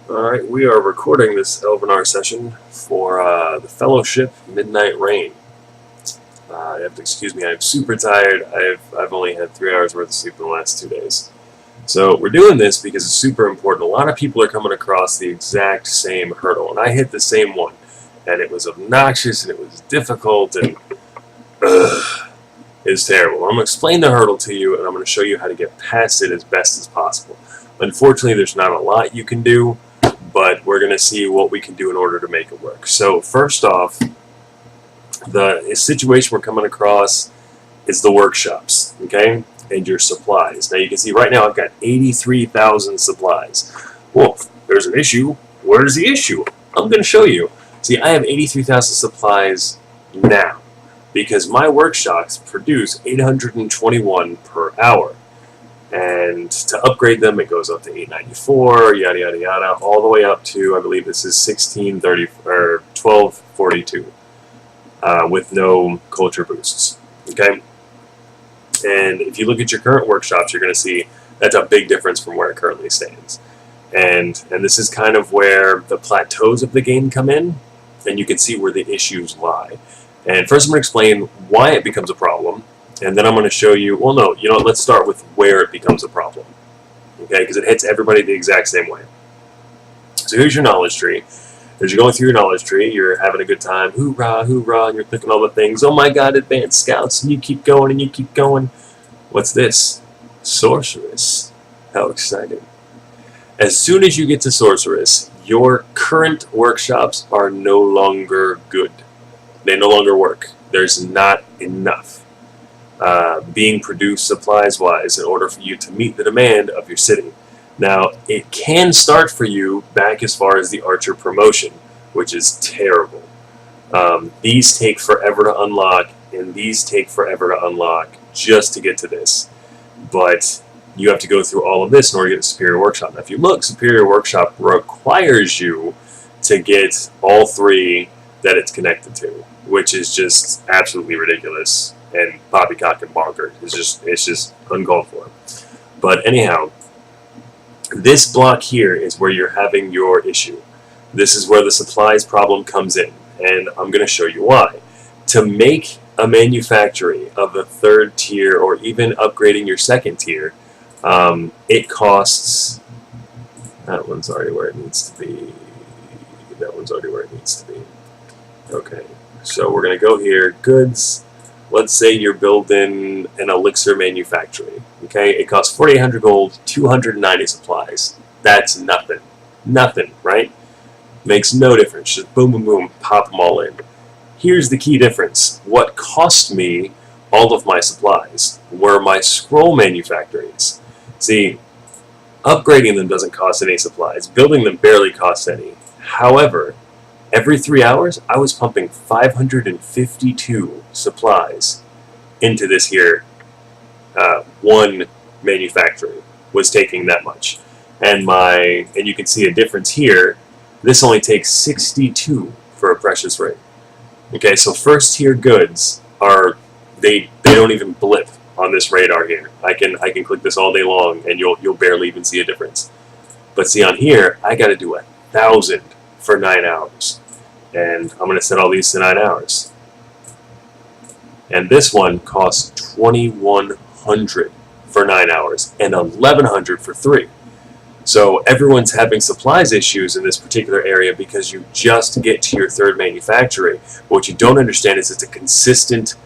Alright, we are recording this Elvenar session for the Fellowship Midnight Rain. You have to excuse me, I'm super tired. I've only had 3 hours worth of sleep in the last 2 days. So we're doing this because it's super important. A lot of people are coming across the exact same hurdle, and I hit the same one. And it was obnoxious, and it was difficult, and it was terrible. I'm going to explain the hurdle to you, and I'm going to show you how to get past it as best as possible. Unfortunately, there's not a lot you can do, but we're going to see what we can do in order to make it work. So first off, the situation we're coming across is the workshops, okay, and your supplies. Now you can see right now I've got 83,000 supplies. Well, there's an issue. Where's the issue? I'm going to show you. See, I have 83,000 supplies now because my workshops produce 821 per hour. And to upgrade them, it goes up to 894, yada yada yada, all the way up to, I believe this is 1630 or 1242, with no culture boosts. Okay, and if you look at your current workshops, you're going to see that's a big difference from where it currently stands. And this is kind of where the plateaus of the game come in, and you can see where the issues lie. And first, I'm going to explain why it becomes a problem. And then I'm going to show you, well, no, you know what, let's start with where it becomes a problem, okay, because it hits everybody the exact same way. So here's your knowledge tree. As you're going through your knowledge tree, you're having a good time, hoorah, hoorah, and you're thinking all the things, oh my god, advanced scouts, and you keep going, and you keep going. What's this? Sorceress. How exciting. As soon as you get to Sorceress, your current workshops are no longer good. They no longer work. There's not enough being produced supplies-wise in order for you to meet the demand of your city. Now, it can start for you back as far as the Archer promotion, which is terrible. These take forever to unlock, and these take forever to unlock just to get to this. But you have to go through all of this in order to get Superior Workshop. Now, if you look, Superior Workshop requires you to get all three that it's connected to, which is just absolutely ridiculous. And poppycock and bonkers. It's just uncalled for. But anyhow, this block here is where you're having your issue. This is where the supplies problem comes in, and I'm going to show you why. To make a manufactory of the third tier, or even upgrading your second tier, it costs. That one's already where it needs to be. That one's already where it needs to be. Okay, so we're going to go here. Goods. Let's say you're building an elixir manufactory. Okay, it costs 4,800 gold, 290 supplies. That's nothing. Nothing, right? Makes no difference. Just boom, boom, boom, pop them all in. Here's the key difference. What cost me all of my supplies were my scroll manufactories. See, upgrading them doesn't cost any supplies. Building them barely costs any. However, every 3 hours, I was pumping 552 supplies into this here. One manufacturer was taking that much, and you can see a difference here. This only takes 62 for a precious ring. Okay, so first tier goods are they don't even blip on this radar here. I can click this all day long, and you'll barely even see a difference. But see on here, I got to do 1,000 for 9 hours. And I'm going to set all these to 9 hours. And this one costs 2,100 for 9 hours and 1,100 for 3. So everyone's having supplies issues in this particular area because you just get to your third manufacturing. What you don't understand is it's a consistent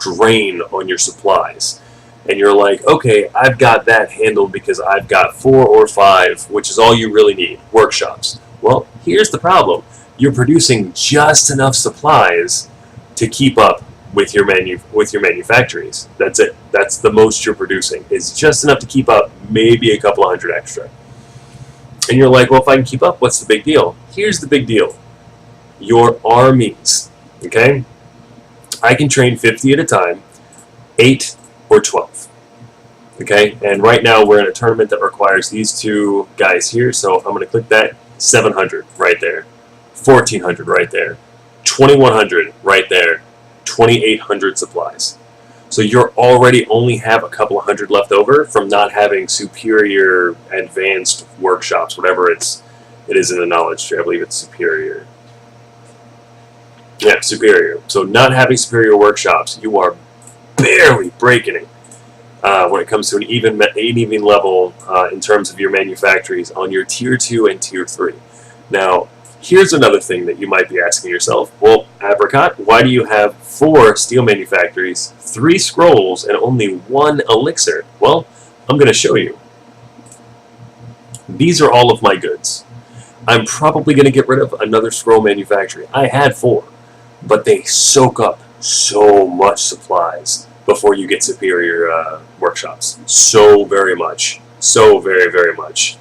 drain on your supplies. And you're like, okay, I've got that handled because I've got 4 or 5, which is all you really need, workshops. Well, here's the problem. You're producing just enough supplies to keep up with your manufactories. That's it. That's the most you're producing. It's just enough to keep up, maybe a couple of hundred extra. And you're like, well, if I can keep up, what's the big deal? Here's the big deal. Your armies, okay? I can train 50 at a time, 8 or 12. Okay, and right now we're in a tournament that requires these two guys here, so I'm going to click that. 700 right there, 1,400 right there, 2,100 right there, 2,800 supplies. So you already only have a couple of hundred left over from not having superior advanced workshops, whatever it's It is in the knowledge tree. I believe it's superior. Yeah, superior. So not having superior workshops, you are barely breaking it when it comes to an even level in terms of your manufactories on your tier 2 and tier 3. Now, here's another thing that you might be asking yourself. Well, Apricot, why do you have 4 steel manufactories, 3 scrolls, and only 1 elixir? Well, I'm going to show you. These are all of my goods. I'm probably going to get rid of another scroll manufactory. I had 4, but they soak up so much supplies before you get superior workshops. So very much. So very, very much.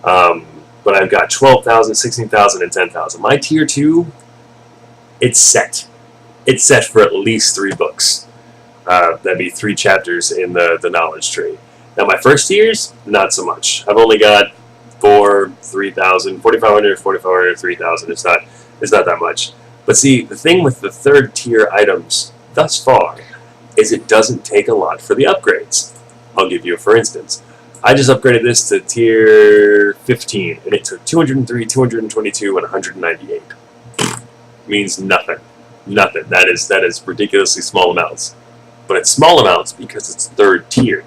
But I've got 12,000, 16,000, and 10,000. My tier 2, it's set. It's set for at least 3 books. That'd be 3 chapters in the knowledge tree. Now my first tiers, not so much. I've only got 3,000, 4,500, 4,500, 3,000. It's not that much. But see, the thing with the 3rd tier items thus far is it doesn't take a lot for the upgrades. I'll give you a for instance. I just upgraded this to tier 15, and it took 203, 222, and 198. Means nothing. Nothing. That is ridiculously small amounts. But it's small amounts because it's 3rd tier.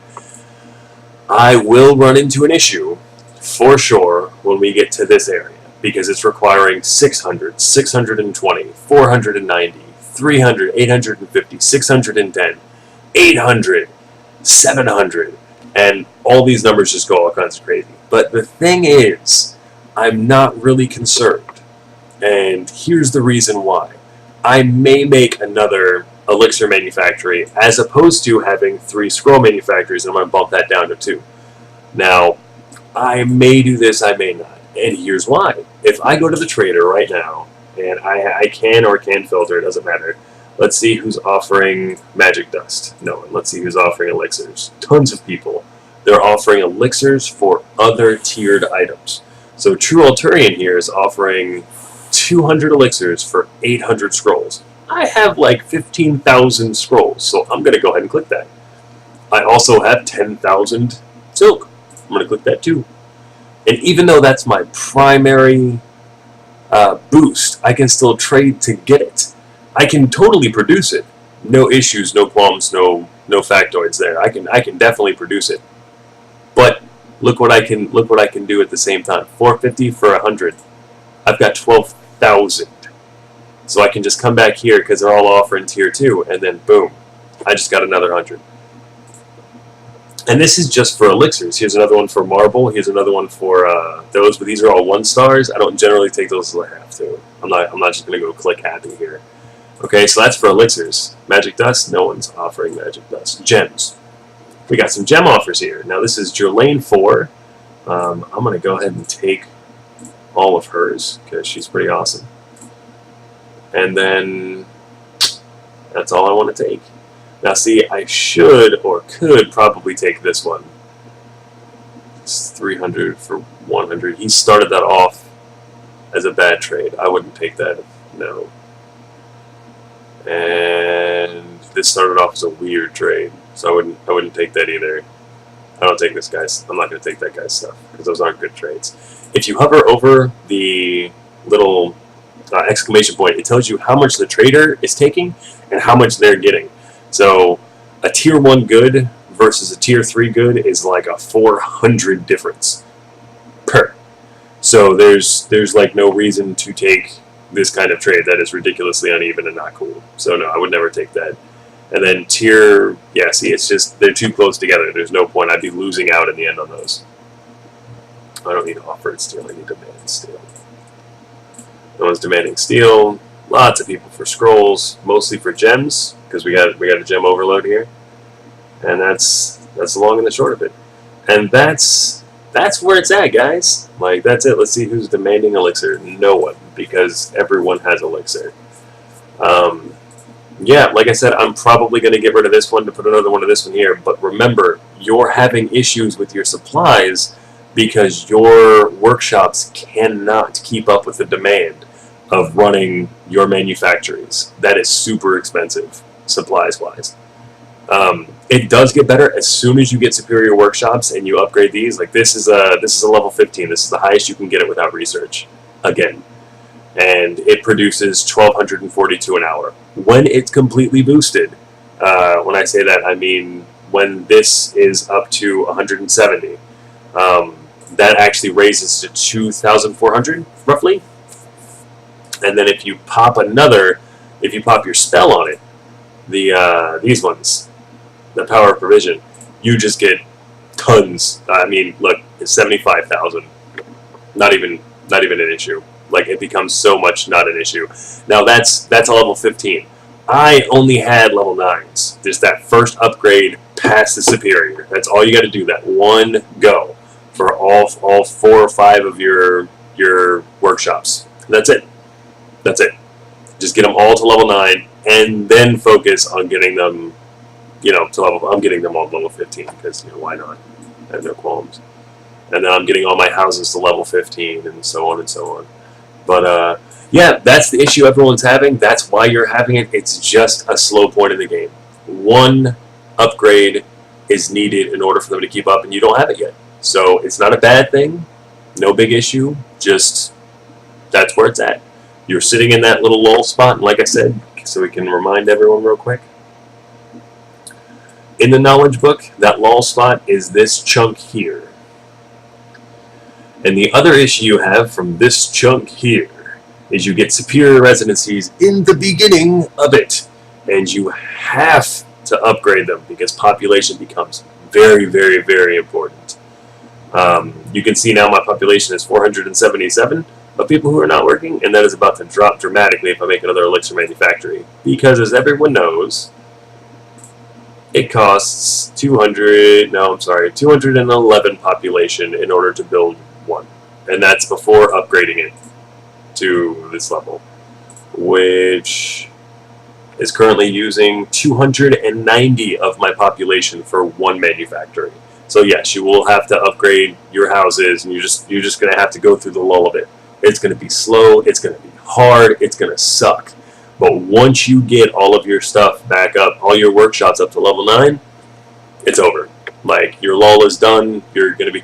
I will run into an issue, for sure, when we get to this area, because it's requiring 600, 620, 490, 300, 850, 610, 800, 700, and all these numbers just go all kinds of crazy. But the thing is, I'm not really concerned, and here's the reason why. I may make another elixir manufactory as opposed to having 3 scroll manufactories, and I'm going to bump that down to 2. Now, I may do this, I may not, and here's why. If I go to the trader right now, and I can or can filter, it doesn't matter. Let's see who's offering magic dust. No one. Let's see who's offering elixirs. Tons of people. They're offering elixirs for other tiered items. So True Alturian here is offering 200 elixirs for 800 scrolls. I have like 15,000 scrolls, so I'm going to go ahead and click that. I also have 10,000 silk. I'm going to click that too. And even though that's my primary boost, I can still trade to get it. I can totally produce it. No issues, no qualms, no factoids there. I can definitely produce it. But look what I can do at the same time. 450 for 100. I've got 12,000. So I can just come back here because they're all offering tier 2, and then boom, I just got another 100. And this is just for elixirs. Here's another one for marble. Here's another one for those, but these are all 1 stars. I don't generally take those as I have to. I'm not just gonna go click happy here. Okay, so that's for elixirs. Magic dust, no one's offering magic dust. Gems. We got some gem offers here. Now this is Jerlane 4. I'm gonna go ahead and take all of hers because she's pretty awesome. And then that's all I want to take. Now see, I should or could probably take this one. It's 300 for 100. He started that off as a bad trade. I wouldn't take that, no. And this started off as a weird trade, so I wouldn't take that either. I don't take this guy's. I'm not going to take that guy's stuff because those aren't good trades. If you hover over the little exclamation point, it tells you how much the trader is taking and how much they're getting. So a tier 1 good versus a tier 3 good is like a 400 difference per. So there's like no reason to take this kind of trade. That is ridiculously uneven and not cool. So no, I would never take that. And then tier, yeah, see, it's just, they're too close together. There's no point. I'd be losing out in the end on those. I don't need offered steel. I need demanded steel. No one's demanding steel. Lots of people for scrolls, mostly for gems, because we got a gem overload here. And that's the long and the short of it. And that's where it's at, guys. Like, that's it. Let's see who's demanding elixir. No one, because everyone has elixir. Yeah, like I said, I'm probably going to get rid of this one to put another one of this one here. But remember, you're having issues with your supplies because your workshops cannot keep up with the demand of running your manufactories. That is super expensive, supplies-wise. It does get better as soon as you get superior workshops and you upgrade these. Like this is a level 15. This is the highest you can get it without research. Again, and it produces 1,242 an hour when it's completely boosted. When I say that, I mean when this is up to 170. That actually raises to 2,400 roughly. And then if you pop your spell on it, these ones, the power of provision, you just get tons. I mean, look, it's 75,000. Not even an issue. Like it becomes so much not an issue. Now that's a level 15. I only had level 9s. Just that first upgrade past the superior. That's all you got to do. That one go for all 4 or 5 of your workshops. That's it. That's it. Just get them all to level 9, and then focus on getting them, to level. I'm getting them all to level 15 because why not? I have no qualms. And then I'm getting all my houses to level 15, and so on and so on. But yeah, that's the issue everyone's having. That's why you're having it. It's just a slow point in the game. One upgrade is needed in order for them to keep up, and you don't have it yet. So it's not a bad thing. No big issue. Just that's where it's at. You're sitting in that little lull spot, and like I said, so we can remind everyone real quick. In the knowledge book, that lull spot is this chunk here. And the other issue you have from this chunk here is you get superior residencies in the beginning of it, and you have to upgrade them because population becomes very, very, very important. You can see now my population is 477 of people who are not working, and that is about to drop dramatically if I make another elixir manufactory. Because as everyone knows, it costs 211 population in order to build one. And that's before upgrading it to this level, which is currently using 290 of my population for one manufactory. So yes, you will have to upgrade your houses, and you're just going to have to go through the lull of it. It's going to be slow, it's going to be hard, it's going to suck. But once you get all of your stuff back up, all your workshops up to level 9, it's over. Like, your lull is done. You're going to be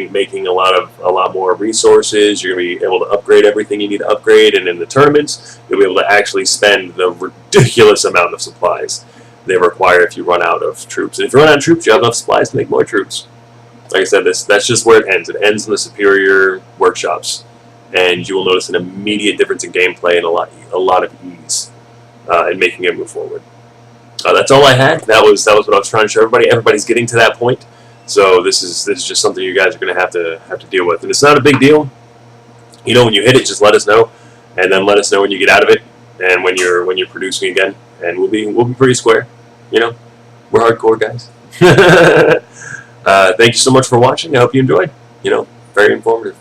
making a lot more resources. You're going to be able to upgrade everything you need to upgrade, and in the tournaments, you'll be able to actually spend the ridiculous amount of supplies they require if you run out of troops. And if you run out of troops, you have enough supplies to make more troops. Like I said, that's just where it ends. It ends in the superior workshops, and you will notice an immediate difference in gameplay and a lot of ease in making it move forward. That's all I had. That was what I was trying to show everybody. Everybody's getting to that point, so this is just something you guys are going to have to deal with, and it's not a big deal. When you hit it, just let us know, and then let us know when you get out of it, and when you're producing again, and we'll be pretty square. We're hardcore guys. Thank you so much for watching. I hope you enjoyed. Very informative.